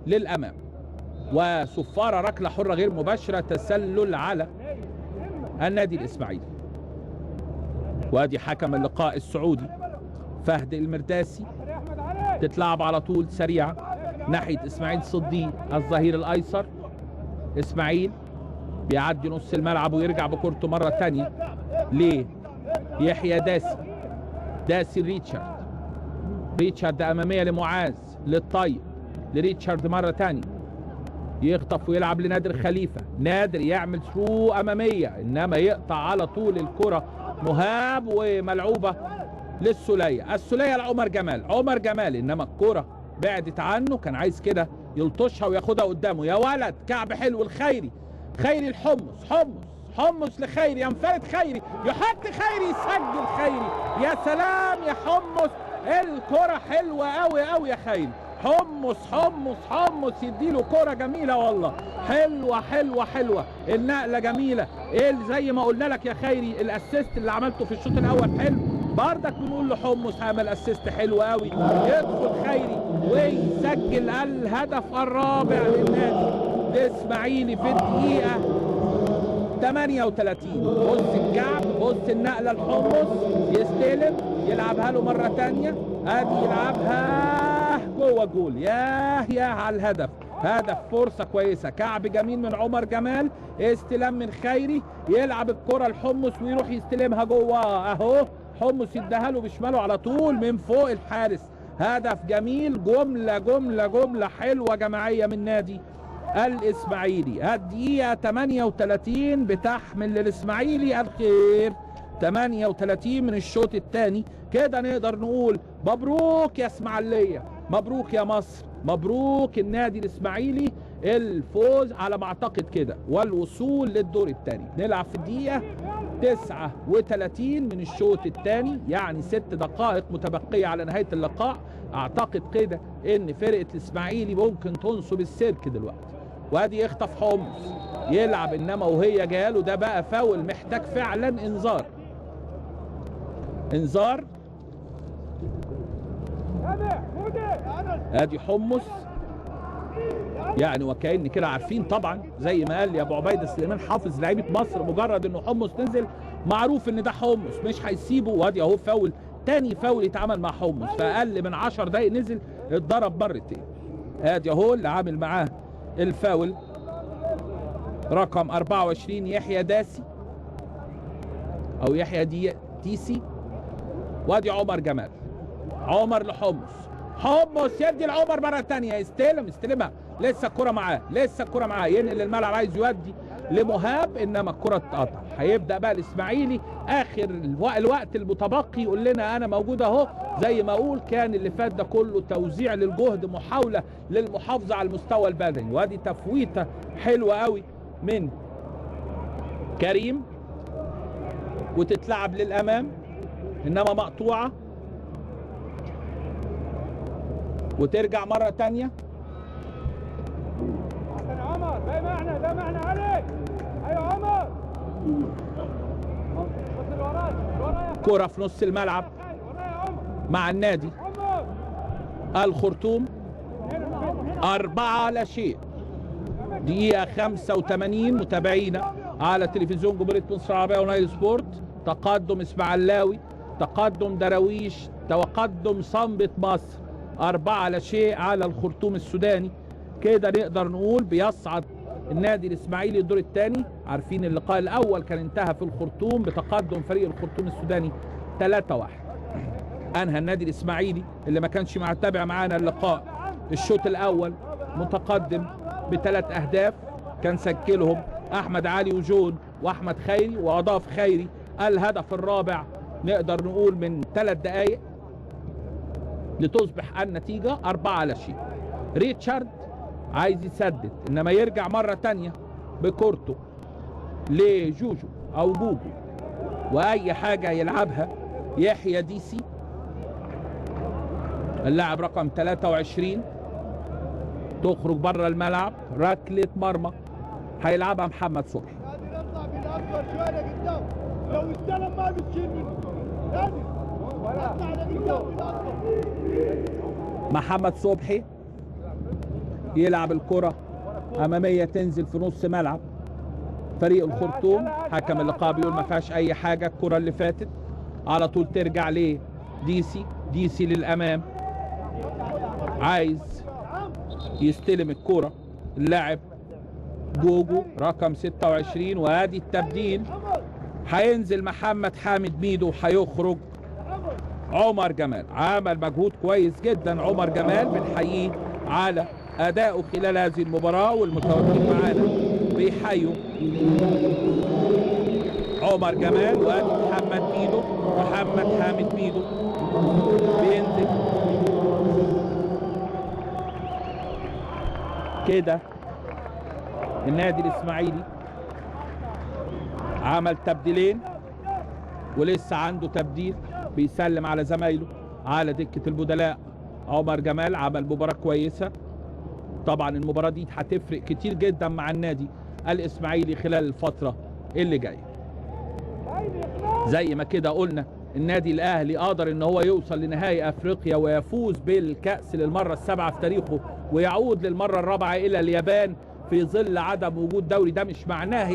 للأمام. وصفارة ركلة حرة غير مباشرة تسلل على النادي الإسماعيلي. وادي حكم اللقاء السعودي فهد المرداسي. تتلعب على طول سريعة ناحية إسماعيل صديق الظهير الأيسر. إسماعيل بيعدي نص الملعب ويرجع بكورته مرة تانية ليه يحيى داسي ريتشارد أمامية لمعاذ للطيب لريتشارد مرة تانية يخطف ويلعب لنادر خليفة. نادر يعمل ثرو أمامية إنما يقطع على طول الكرة مهاب وملعوبة السولية لعمر جمال إنما الكرة بعدت عنه. كان عايز كده يلطشها وياخدها قدامه. يا ولد كعب حلو الخيري حمص لخيري ينفرد خيري يحط خيري يسجل خيري. يا سلام يا حمص الكرة حلوة قوي يا خيري. حمص يديله كرة جميلة والله حلوة النقلة جميلة. ايه زي ما قلنا لك يا خيري الاسيست اللي عملته في الشوط الاول حلو بردك بنقول له حمص عمل اسيست حلو قوي. يدخل خيري ويسجل الهدف الرابع للنادي الاسماعيلي في الدقيقة 38. بص الكعب بص النقلة لحمص يستلم يلعبها له مرة تانية ادي يلعبها جوه الجول. ياه على الهدف. هدف فرصة كويسة كعب جميل من عمر جمال استلام من خيري يلعب الكرة لحمص ويروح يستلمها جوه اهو حمص يديها له بشماله على طول من فوق الحارس. هدف جميل جملة حلوة جماعية من نادي الاسماعيلي. الدقيقة 38 بتحمل للاسماعيلي الخير. 38 من الشوط الثاني كده نقدر نقول مبروك يا اسماعيلية مبروك يا مصر مبروك النادي الاسماعيلي الفوز على ما اعتقد كده والوصول للدور الثاني. نلعب في الدقيقة 39 من الشوط الثاني يعني 6 دقائق متبقية على نهاية اللقاء. اعتقد كده ان فرقة الاسماعيلي ممكن تنصب السيرك دلوقتي. وادي يخطف حمص يلعب انما وهي جاله ده بقى فاول محتاج فعلا انذار. ادي حمص يعني وكأن كده عارفين طبعا زي ما قال يا ابو عبيده سليمان حافظ لعيبه مصر مجرد انه حمص نزل معروف ان ده حمص مش هيسيبه. وادي اهو فاول تاني فاول يتعامل مع حمص في اقل من 10 دقايق نزل اتضرب مرتين. ادي اهو اللي عامل معاه الفاول رقم 24 يحيى داسي او يحيى ديسي. وادي عمر جمال عمر حمص يدي لعمر مره ثانيه يستلمها لسه الكره معاه ينقل الملعب عايز يودي لمهاب انما الكره اتقطع. هيبدا بقى الاسماعيلي اخر الوقت المتبقي يقول لنا انا موجود اهو زي ما اقول كان اللي فات ده كله توزيع للجهد محاوله للمحافظه على المستوى البدني. وادي تفويته حلوه قوي من كريم وتتلعب للامام انما مقطوعه وترجع مرة تانية. عمر ده معنى عليك. ايوه عمر كرة في نص الملعب مع النادي الخرطوم 4-0. دقيقة 85 متابعينا على تلفزيون جمهورية مصر العربية ونايل سبورت. تقدم اسماعيلاوي تقدم دراويش تقدم صنبة مصر 4-0 على الخرطوم السوداني. كده نقدر نقول بيصعد النادي الاسماعيلي الدور الثاني. عارفين اللقاء الاول كان انتهى في الخرطوم بتقدم فريق الخرطوم السوداني 3-1. انهى النادي الاسماعيلي اللي ما كانش متابع معانا اللقاء الشوط الاول متقدم ب3 اهداف كان سجلهم احمد علي وجون واحمد خيري واضاف خيري الهدف الرابع نقدر نقول من 3 دقائق لتصبح النتيجة 4-0. ريتشارد عايز يسدد انما يرجع مرة تانية بكورته لجوجو او جوجو واي حاجة يلعبها يحيى ديسي اللاعب رقم 23 تخرج بره الملعب ركلة مرمى هيلعبها محمد صبحي. لو استلم ما بتشيل منه محمد صبحي يلعب الكرة أمامية تنزل في نص ملعب فريق الخرطوم. حكم اللقاء بيقول ما فيهاش أي حاجة. الكرة اللي فاتت على طول ترجع ليه ديسي للأمام عايز يستلم الكرة اللاعب جوجو رقم 26. وادي التبديل، هينزل محمد حامد ميدو وهيخرج عمر جمال. عمل مجهود كويس جدا عمر جمال، بنحييه على ادائه خلال هذه المباراه، والمتواجدين معانا بيحيوا عمر جمال. وادي محمد ميدو، محمد حامد ميدو بينزل كده. النادي الاسماعيلي عمل تبديلين ولسه عنده تبديل، بيسلم على زمايله على دكة البدلاء. عمر جمال عمل مباراة كويسة، طبعا المباراة دي هتفرق كتير جدا مع النادي الاسماعيلي خلال الفترة اللي جاية. زي ما كده قلنا النادي الاهلي قادر ان هو يوصل لنهائي افريقيا ويفوز بالكأس للمرة السابعة في تاريخه، ويعود للمرة الرابعة الى اليابان في ظل عدم وجود دوري. ده مش معناه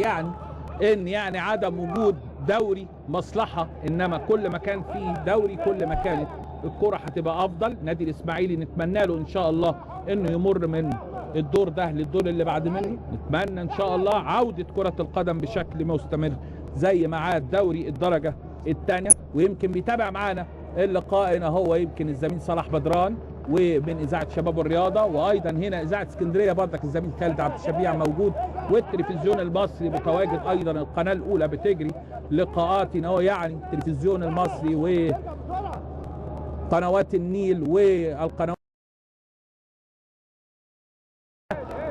يعني عدم وجود دوري مصلحة، انما كل ما كان فيه دوري كل ما كانت الكرة هتبقى افضل. نادي الاسماعيلي نتمنى له ان شاء الله انه يمر من الدور ده للدور اللي بعد منه. نتمنى ان شاء الله عودة كرة القدم بشكل مستمر زي ما عاد دوري الدرجة الثانية. ويمكن بيتابع معانا اللقاء هنا هو يمكن الزميل صلاح بدران ومن اذاعه شباب الرياضه، وايضا هنا اذاعه اسكندريه برضك الزميل خالد عبد الشفيع موجود، والتلفزيون المصري متواجد ايضا. القناه الاولى بتجري لقاءاتنا هو يعني التلفزيون المصري وقنوات النيل والقنوات.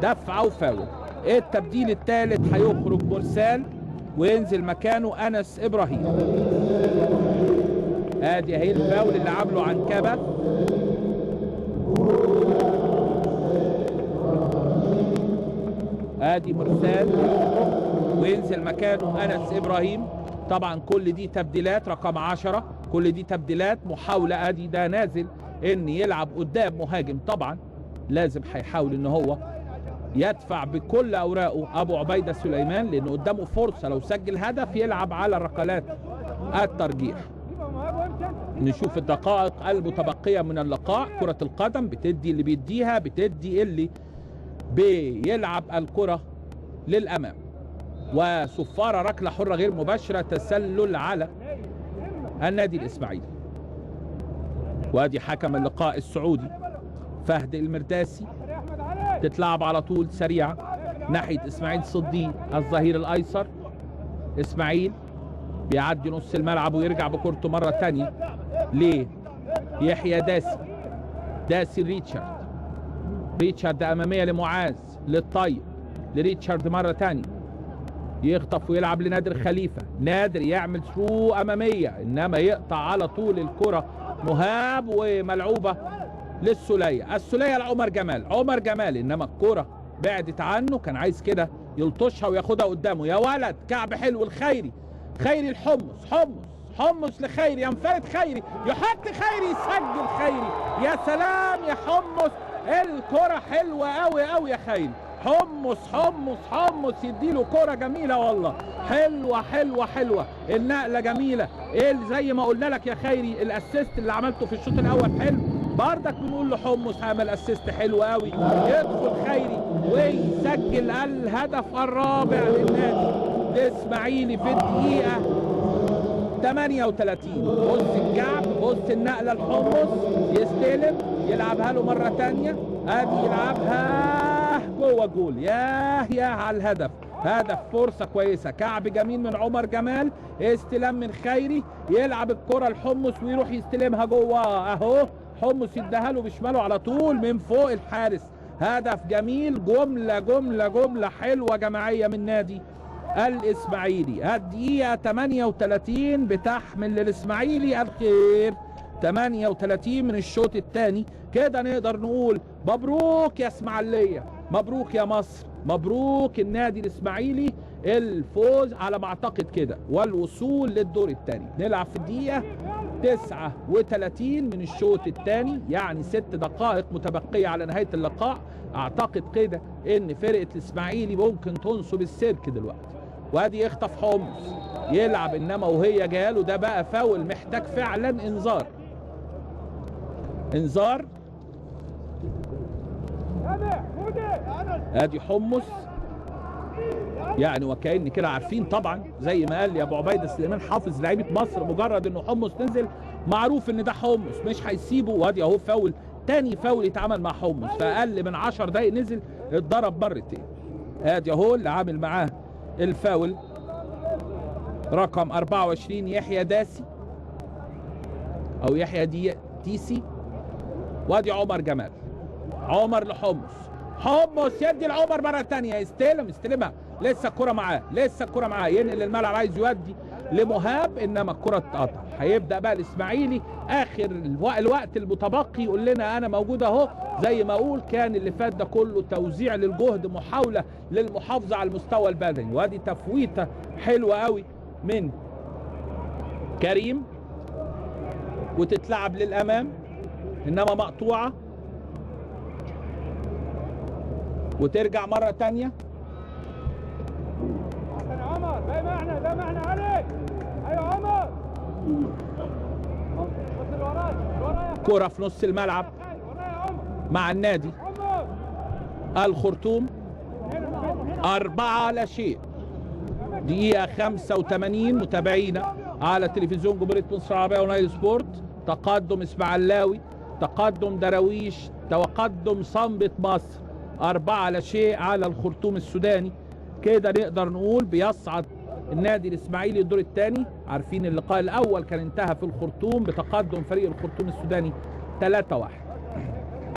دفعه وفاول. التبديل الثالث هيخرج مرسال وينزل مكانه انس ابراهيم. ادي اهي الفاول اللي عامله عنكبه. ادي مرسال وينزل مكانه انس ابراهيم. طبعا كل دي تبديلات رقم 10، كل دي تبديلات محاولة. ادي ده نازل ان يلعب قدام مهاجم، طبعا لازم هيحاول ان هو يدفع بكل اوراقه ابو عبيدة سليمان، لان قدامه فرصة لو سجل هدف يلعب على ركلات الترجيح. نشوف الدقائق المتبقية من اللقاء. كرة القدم بتدي اللي بيديها، بتدي اللي بيلعب الكرة للأمام. وصفارة ركلة حرة غير مباشرة، تسلل على النادي الإسماعيلي. وادي حكم اللقاء السعودي فهد المرداسي. تتلعب على طول سريعة ناحية إسماعيل صدي الظهير الأيسر. إسماعيل بيعدي نص الملعب ويرجع بكورته مرة تانية ليه يحيى داسي ريتشارد أمامية لمعاذ للطيب لريتشارد مرة تانية، يخطف ويلعب لنادر خليفة. نادر يعمل ثرو أمامية إنما يقطع على طول الكرة مهاب وملعوبة للسولية. السولية لعمر جمال، عمر جمال إنما الكرة بعدت عنه، كان عايز كده يلطشها وياخدها قدامه. يا ولد كعب حلو الخيري، خيري حمص لخيري، ينفرد خيري، يحط خيري، يسجل خيري. يا سلام يا حمص، الكرة حلوة قوي قوي يا خيري. حمص يديله كرة جميلة والله، حلوة النقلة جميلة. ايه زي ما قلنا لك يا خيري الاسيست اللي عملته في الشوط الاول حلو، بردك بنقول له حمص عمل اسيست حلو قوي. يدخل خيري ويسجل الهدف الرابع للنادي الاسماعيلي في الدقيقة 38. بص الكعب، بص النقلة لحمص، يستلم يلعبها له مرة تانية، ادي يلعبها جوه جول. ياه على الهدف، هدف فرصة كويسة، كعب جميل من عمر جمال، استلام من خيري، يلعب الكرة لحمص ويروح يستلمها جوه اهو. حمص يديها له بشماله على طول من فوق الحارس. هدف جميل، جملة حلوة جماعية من نادي الاسماعيلي. الدقيقة 38 بتحمل للاسماعيلي الخير. 38 من الشوط الثاني كده نقدر نقول مبروك يا اسماعيلية، مبروك يا مصر، مبروك النادي الاسماعيلي الفوز على ما اعتقد كده والوصول للدور الثاني. نلعب في الدقيقة 39 من الشوط الثاني، يعني 6 دقائق متبقية على نهاية اللقاء. اعتقد كده ان فرقة الاسماعيلي ممكن تنصب السيرك دلوقتي. وادي يخطف حمص يلعب انما وهي جاله ده بقى فاول محتاج فعلا انذار. ادي حمص يعني وكأن كده عارفين طبعا زي ما قال لي ابو عبيده سليمان حافظ لعيبه مصر، مجرد انه حمص نزل معروف ان ده حمص مش هيسيبه. وادي اهو فاول، تاني فاول يتعمل مع حمص في اقل من 10 دقايق، نزل اتضرب مرتين. ادي اهو اللي عامل معاه الفاول رقم 24 يحيى داسي او يحيى ديسي. وادي عمر جمال، عمر لحمص، حمص يدي لعمر مره ثانيه، يستلمها، لسه الكره معاه، ينقل الملعب، عايز يودي لمهاب انما الكره اتقطع. هيبدا بقى الاسماعيلي اخر الوقت المتبقي يقول لنا انا موجود اهو. زي ما اقول كان اللي فات ده كله توزيع للجهد، محاوله للمحافظه على المستوى البدني. وادي تفويته حلوه قوي من كريم وتتلعب للامام انما مقطوعه، وترجع مره ثانيه. يا عمر ده معنى عليك. ايوه عمر، بص اللي ورايا كرة في نص الملعب مع النادي الخرطوم، 4-0. دقيقة 85 متابعينا على تلفزيون جمهورية مصر العربية ونايل سبورت. تقدم اسماعيلاوي، تقدم دراويش، تقدم صنبة مصر، 4-0 على الخرطوم السوداني. كده نقدر نقول بيصعد النادي الاسماعيلي الدور الثاني. عارفين اللقاء الاول كان انتهى في الخرطوم بتقدم فريق الخرطوم السوداني 3-1.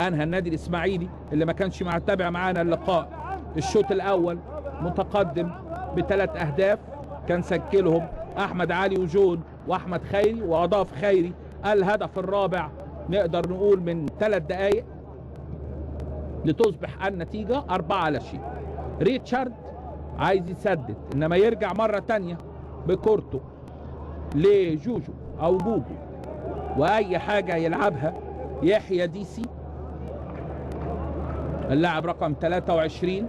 انهى النادي الاسماعيلي اللي ما كانش متابع معانا اللقاء الشوط الاول متقدم ب3 اهداف كان سجلهم احمد علي وجون واحمد خيري، واضاف خيري الهدف الرابع نقدر نقول من 3 دقائق لتصبح النتيجة 4-0. ريتشارد عايز يسدد انما يرجع مرة تانية بكورته لجوجو او جوجو، واي حاجة يلعبها يحيى ديسي اللاعب رقم 23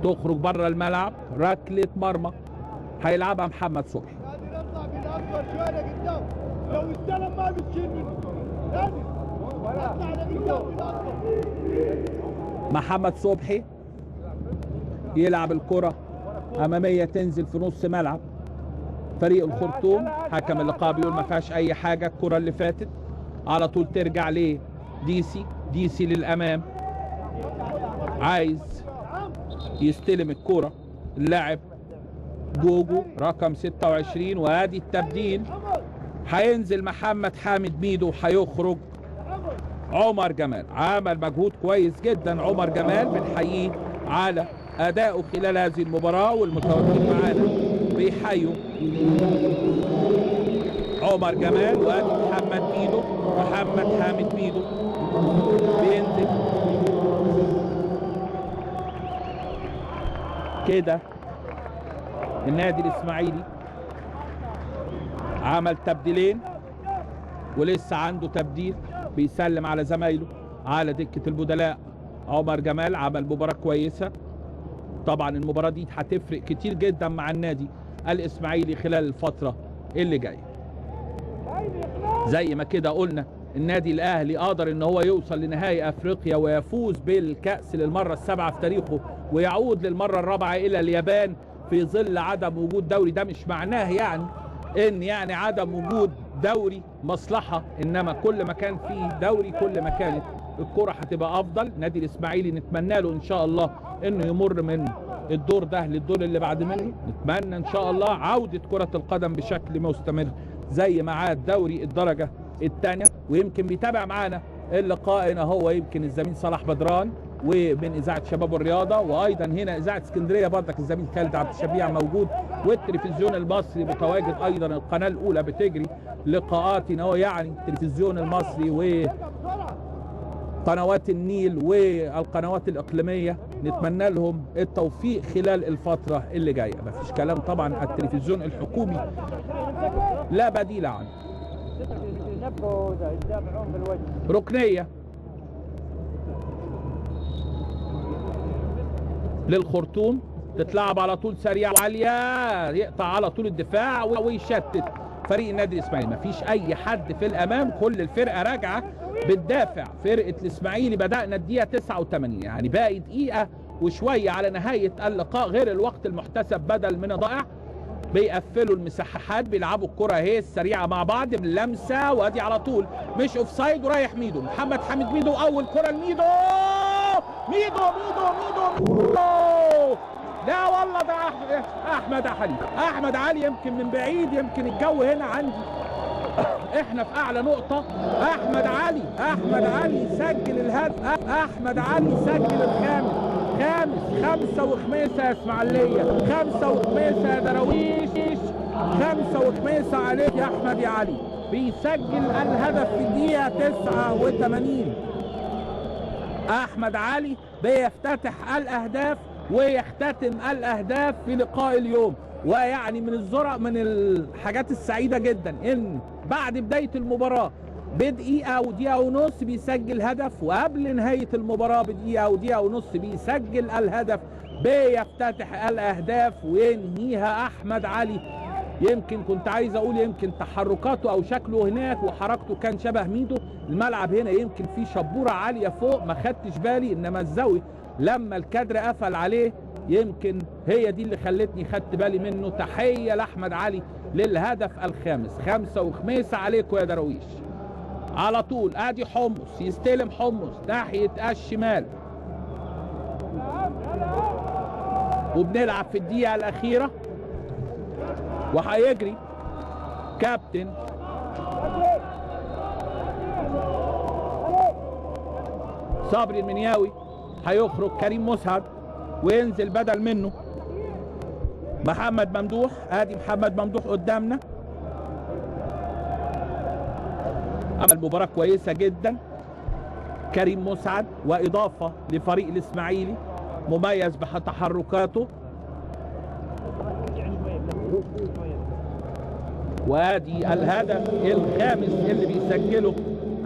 تخرج بره الملعب. ركلة مرمى هيلعبها محمد صبحي. لو استلم ما بتشيل منه محمد صبحي يلعب الكرة أمامية تنزل في نص ملعب فريق الخرطوم. حكم اللقاء بيقول ما فيهاش أي حاجة، الكرة اللي فاتت على طول ترجع ليه ديسي للأمام، عايز يستلم الكرة اللاعب جوجو رقم 26. وادي التبديل، هينزل محمد حامد ميدو، هيخرج عمر جمال. عمل مجهود كويس جدا عمر جمال، بنحييه على ادائه خلال هذه المباراة، والمتواجدين معانا بيحيوا عمر جمال. وادي محمد حامد ميدو بينزل كده. النادي الاسماعيلي عمل تبديلين ولسه عنده تبديل، بيسلم على زمايله على دكة البدلاء. عمر جمال عمل مباراة كويسة، طبعا المباراة دي هتفرق كتير جدا مع النادي الاسماعيلي خلال الفترة اللي جاية. زي ما كده قلنا النادي الاهلي قادر ان هو يوصل لنهائي افريقيا ويفوز بالكأس للمرة ال7 في تاريخه، ويعود للمرة الرابعة الى اليابان في ظل عدم وجود دوري. ده مش معناه يعني عدم وجود دوري مصلحة، انما كل ما كان فيه دوري كل ما كانت الكرة هتبقى افضل. نادي الاسماعيلي نتمنى له ان شاء الله انه يمر من الدور ده للدور اللي بعد منه. نتمنى ان شاء الله عودة كرة القدم بشكل مستمر زي ما عاد دوري الدرجة الثانية. ويمكن بيتابع معانا اللقاء هنا هو يمكن الزميل صلاح بدران ومن اذاعه شباب والرياضه، وايضا هنا اذاعه اسكندريه برضك الزميل خالد عبد الشفيع موجود، والتلفزيون المصري متواجد ايضا. القناه الاولى بتجري لقاءاتنا هو يعني التلفزيون المصري وقنوات النيل والقنوات الاقليميه. نتمنى لهم التوفيق خلال الفتره اللي جايه. مفيش كلام طبعا، التلفزيون الحكومي لا بديل عنه. ركنيه للخرطوم تتلعب على طول سريعه وعاليه، يقطع على طول الدفاع ويشتت فريق النادي الاسماعيلي. مفيش اي حد في الامام، كل الفرقه راجعه بتدافع. فرقه الاسماعيلي بدانا الدقيقه 89، يعني باقي دقيقه وشوية على نهاية اللقاء غير الوقت المحتسب بدل من الضائع. بيقفلوا المساحات، بيلعبوا الكرة اهي السريعة مع بعض من لمسة، وادي على طول مش اوف سايد ورايح ميدو. محمد حميد ميدو، أول كرة لميدو. ميدو ميدو ميدو ميدو. لا والله ده أحمد علي. أحمد علي يمكن من بعيد، يمكن الجو هنا عندي احنا في اعلى نقطة. احمد علي سجل الهدف. احمد علي سجل الخامس. خمسة وخميسة يا اسماعيلية، 5 وخميسة يا دراويش، 5 وخميسة عليك يا احمد يا علي. بيسجل الهدف في الدقيقة 89. احمد علي بيفتتح الاهداف ويختتم الاهداف في لقاء اليوم. ويعني من الحاجات السعيدة جدا ان بعد بداية المباراة بدقيقة او دقيقة ونص بيسجل هدف، وقبل نهاية المباراة بدقيقة او دقيقة ونص بيسجل الهدف، بيفتتح الاهداف وينهيها احمد علي. يمكن كنت عايز اقول يمكن تحركاته او شكله هناك وحركته كان شبه ميدو. الملعب هنا يمكن فيه شبورة عالية فوق ما خدتش بالي، انما الزاوية لما الكادر قفل عليه يمكن هي دي اللي خلتني خدت بالي منه. تحية لاحمد علي للهدف الخامس. 5 وخميسة عليكم يا دراويش. على طول ادي حمص، يستلم حمص ناحية الشمال، وبنلعب في الدقيقة الأخيرة، وهيجري كابتن صبري المنياوي، هيخرج كريم مسعد وينزل بدل منه محمد ممدوح. ادي محمد ممدوح قدامنا، عمل مباراة كويسة جدا كريم مسعد، واضافة لفريق الاسماعيلي مميز بتحركاته. وادي الهدف الخامس اللي بيسجله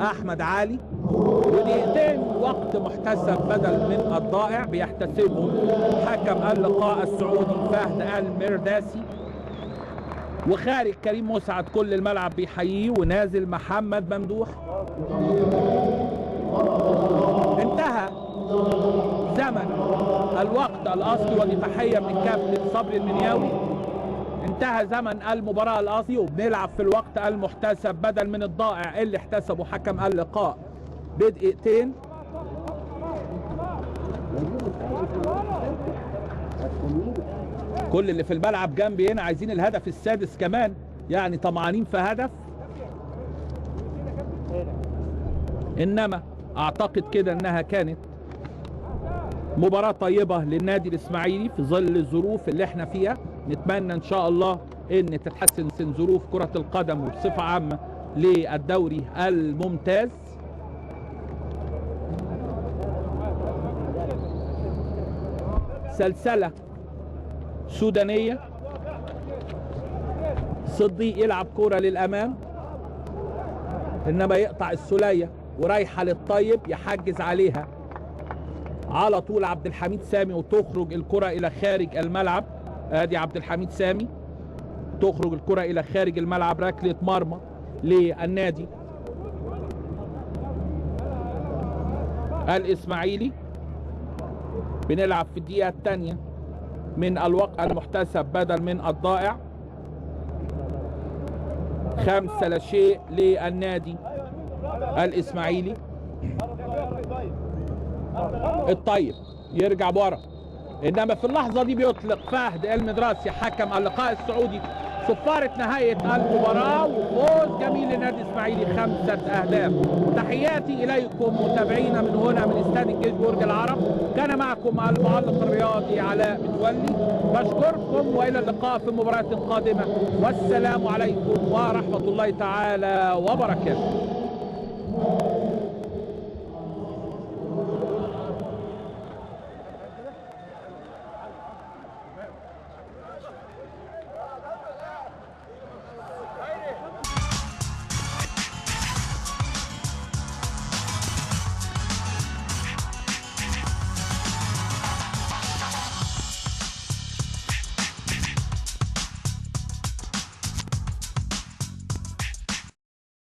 احمد علي، ودقيقتين وقت محتسب بدل من الضائع بيحتسبهم حكم اللقاء السعودي فهد المرداسي. وخارج كريم مسعد كل الملعب بيحييه، ونازل محمد ممدوح. انتهى زمن الوقت الاصلي، ودي تحيه من الكابتن صبري المنياوي. انتهى زمن المباراة الاصلي، وبنلعب في الوقت المحتسب بدل من الضائع اللي احتسبه حكم اللقاء بدقيقتين. كل اللي في الملعب جنبي هنا عايزين الهدف السادس كمان، يعني طمعانين في هدف. انما اعتقد كده انها كانت مباراة طيبة للنادي الاسماعيلي في ظل الظروف اللي احنا فيها. نتمنى ان شاء الله ان تتحسن ظروف كرة القدم وبصفة عامة للدوري الممتاز. سلسلة سودانية، صديق يلعب كرة للأمام، إنما يقطع السولية ورايحة للطيب، يحجز عليها على طول عبد الحميد سامي، وتخرج الكرة إلى خارج الملعب. ادي عبد الحميد سامي، تخرج الكرة إلى خارج الملعب، ركلة مرمى للنادي الإسماعيلي. بنلعب في الدقيقة الثانية من الوقت المحتسب بدل من الضائع. 5-0 للنادي الإسماعيلي. الطيب يرجع بورا، انما في اللحظة دي بيطلق فهد المدراسي حكم اللقاء السعودي صفارة نهاية المباراة، وفوز جميل للنادي الاسماعيلي 5 أهداف. تحياتي اليكم متابعينا من هنا من استاد الجيش برج العرب. كان معكم المعلق الرياضي علاء متولي، بشكركم والى اللقاء في مباراة قادمة، والسلام عليكم ورحمة الله تعالى وبركاته.